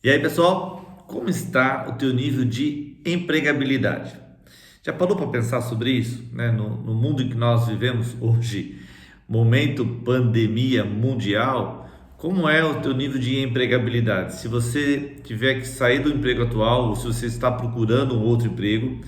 E aí, pessoal, como está o teu nível de empregabilidade? Já parou para pensar sobre isso, né? No mundo em que nós vivemos hoje, momento pandemia mundial, como é o teu nível de empregabilidade? Se você tiver que sair do emprego atual ou se você está procurando um outro emprego,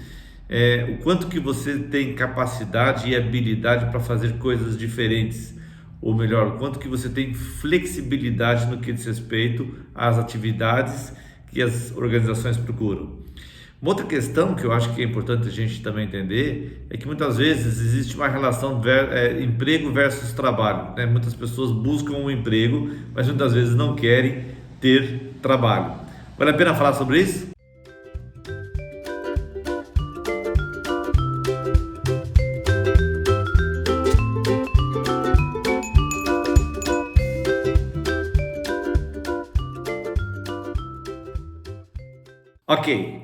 o quanto que você tem capacidade e habilidade para fazer coisas diferentes, ou melhor, o quanto que você tem flexibilidade no que diz respeito às atividades que as organizações procuram. Uma outra questão que eu acho que é importante a gente também entender é que muitas vezes existe uma relação emprego versus trabalho, né? Muitas pessoas buscam um emprego, mas muitas vezes não querem ter trabalho. Vale a pena falar sobre isso? Ok.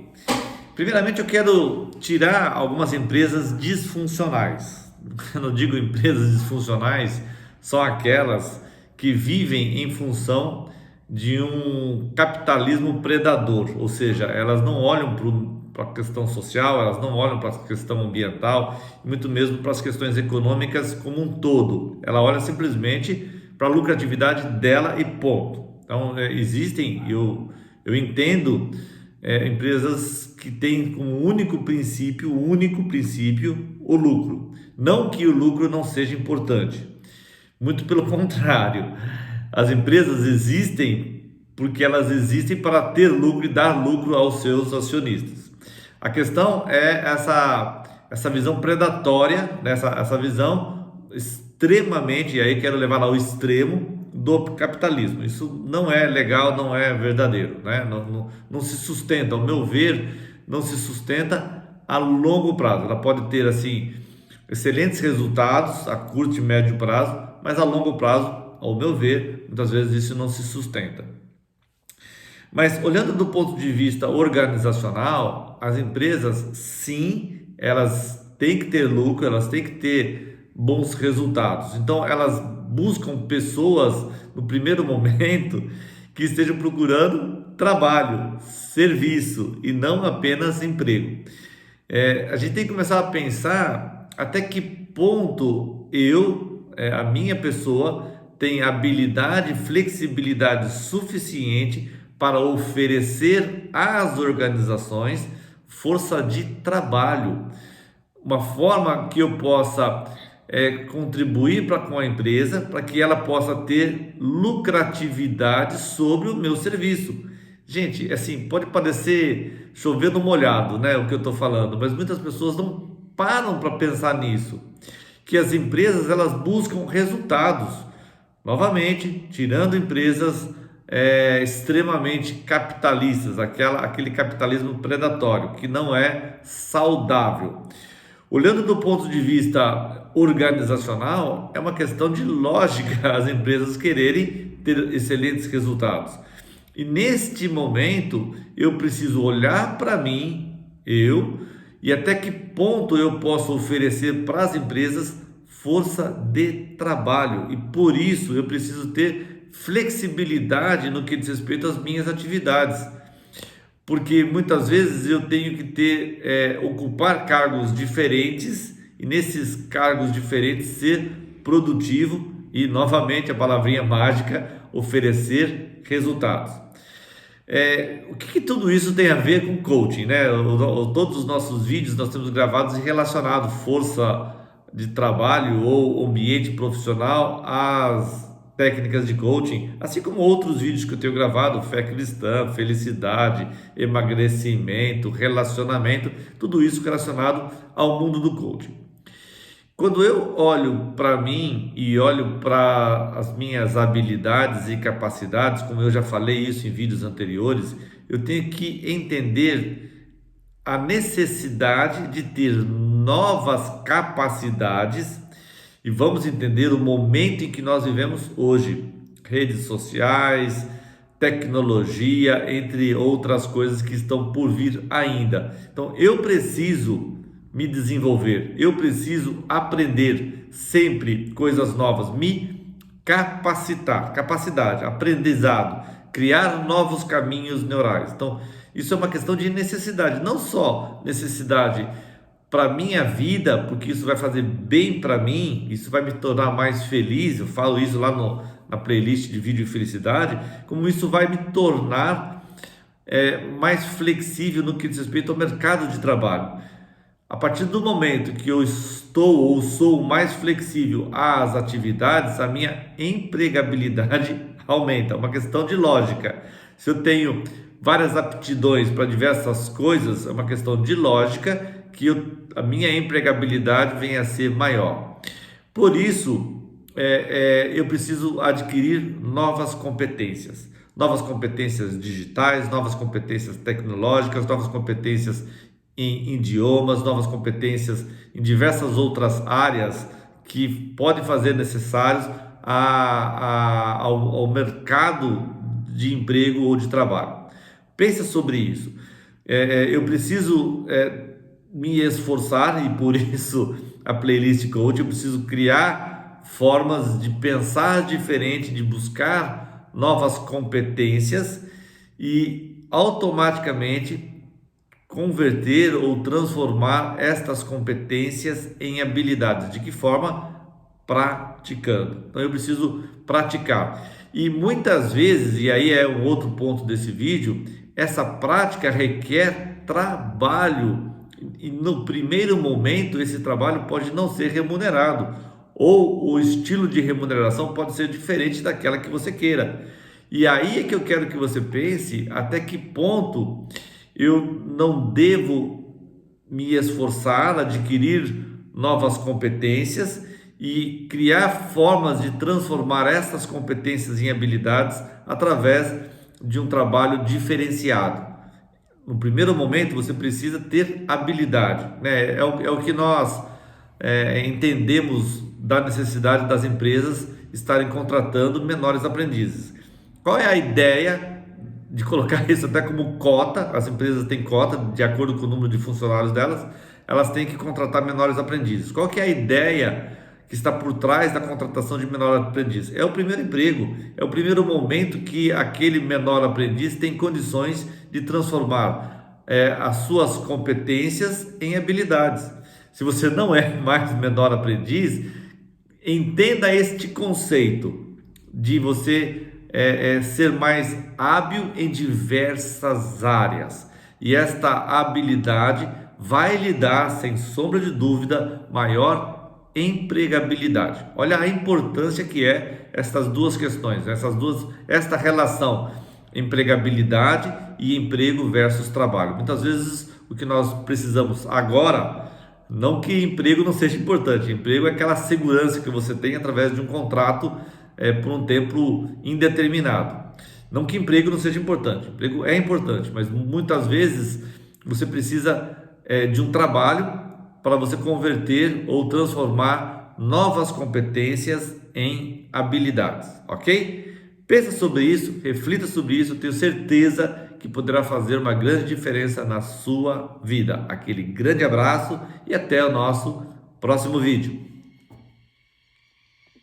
Primeiramente, eu quero tirar algumas empresas disfuncionais. Eu não digo empresas disfuncionais, só aquelas que vivem em função de um capitalismo predador, ou seja, elas não olham para a questão social, elas não olham para a questão ambiental, muito mesmo para as questões econômicas como um todo. Ela olha simplesmente para a lucratividade dela e ponto. Então, eu entendo empresas que têm como único princípio, o lucro. Não que o lucro não seja importante, muito pelo contrário. As empresas existem porque elas existem para ter lucro e dar lucro aos seus acionistas. A questão é essa visão predatória, essa visão extremamente, e aí quero levar ao extremo do capitalismo. Isso não é legal, não é verdadeiro, né? Não se sustenta, ao meu ver, não se sustenta a longo prazo. Ela pode ter assim excelentes resultados a curto e médio prazo, mas a longo prazo, ao meu ver, muitas vezes isso não se sustenta. Mas olhando do ponto de vista organizacional, as empresas, sim, elas têm que ter lucro, elas têm que ter bons resultados. Então, elas buscam pessoas no primeiro momento que estejam procurando trabalho, serviço e não apenas emprego. A gente tem que começar a pensar até que ponto a minha pessoa, tem habilidade e flexibilidade suficiente para oferecer às organizações força de trabalho, uma forma que eu possa contribuir com a empresa, para que ela possa ter lucratividade sobre o meu serviço. Gente, assim, pode parecer chover no molhado, né, o que eu estou falando, mas muitas pessoas não param para pensar nisso, que as empresas elas buscam resultados, novamente, tirando empresas extremamente capitalistas, aquele capitalismo predatório, que não é saudável. Olhando do ponto de vista organizacional, é uma questão de lógica as empresas quererem ter excelentes resultados. E neste momento, eu preciso olhar para mim, e até que ponto eu posso oferecer para as empresas força de trabalho. E por isso eu preciso ter flexibilidade no que diz respeito às minhas atividades, porque muitas vezes eu tenho que ocupar cargos diferentes e nesses cargos diferentes ser produtivo e, novamente, a palavrinha mágica, oferecer resultados. O que tudo isso tem a ver com coaching, né? Todos os nossos vídeos nós temos gravados e relacionado força de trabalho ou ambiente profissional às técnicas de coaching, assim como outros vídeos que eu tenho gravado, fé cristã, felicidade, emagrecimento, relacionamento, tudo isso relacionado ao mundo do coaching. Quando eu olho para mim e olho para as minhas habilidades e capacidades, como eu já falei isso em vídeos anteriores, eu tenho que entender a necessidade de ter novas capacidades e vamos entender o momento em que nós vivemos hoje. Redes sociais, tecnologia, entre outras coisas que estão por vir ainda. Então eu preciso me desenvolver, eu preciso aprender sempre coisas novas, me capacitar, capacidade, aprendizado. criar novos caminhos neurais. Então, isso é uma questão de necessidade, não só necessidade para minha vida, porque isso vai fazer bem para mim, isso vai me tornar mais feliz. Eu falo isso lá na playlist de vídeo e felicidade, como isso vai me tornar mais flexível no que diz respeito ao mercado de trabalho. A partir do momento que eu estou ou sou mais flexível às atividades, a minha empregabilidade aumenta. É uma questão de lógica. Se eu tenho várias aptidões para diversas coisas, é uma questão de lógica que a minha empregabilidade venha a ser maior. Por isso, eu preciso adquirir novas competências digitais, novas competências tecnológicas, novas competências em idiomas, novas competências em diversas outras áreas que podem fazer necessários ao mercado de emprego ou de trabalho. Pensa sobre isso. Eu preciso me esforçar, e por isso a playlist coach, eu preciso criar formas de pensar diferente, de buscar novas competências e automaticamente converter ou transformar estas competências em habilidades. De que forma? Praticando. Então eu preciso praticar. E muitas vezes, e aí é um outro ponto desse vídeo, essa prática requer trabalho. E no primeiro momento esse trabalho pode não ser remunerado, ou o estilo de remuneração pode ser diferente daquela que você queira. E aí é que eu quero que você pense até que ponto eu não devo me esforçar, adquirir novas competências e criar formas de transformar essas competências em habilidades através de um trabalho diferenciado. No primeiro momento você precisa ter habilidade, né? É o que nós entendemos da necessidade das empresas estarem contratando menores aprendizes. Qual é a ideia de colocar isso até como cota? As empresas têm cota, de acordo com o número de funcionários delas, elas têm que contratar menores aprendizes. Qual que é a ideia que está por trás da contratação de menor aprendiz? É o primeiro emprego, é o primeiro momento que aquele menor aprendiz tem condições de transformar as suas competências em habilidades. Se você não é mais menor aprendiz, entenda este conceito de você ser mais hábil em diversas áreas, e esta habilidade vai lhe dar, sem sombra de dúvida, maior empregabilidade. Olha a importância que é estas duas questões, esta relação empregabilidade e emprego versus trabalho. Muitas vezes o que nós precisamos agora, não que emprego não seja importante, emprego é aquela segurança que você tem através de um contrato por um tempo indeterminado. Não que emprego não seja importante, emprego é importante, mas muitas vezes você precisa de um trabalho para você converter ou transformar novas competências em habilidades, ok? Pensa sobre isso, reflita sobre isso, tenho certeza que poderá fazer uma grande diferença na sua vida. Aquele grande abraço e até o nosso próximo vídeo.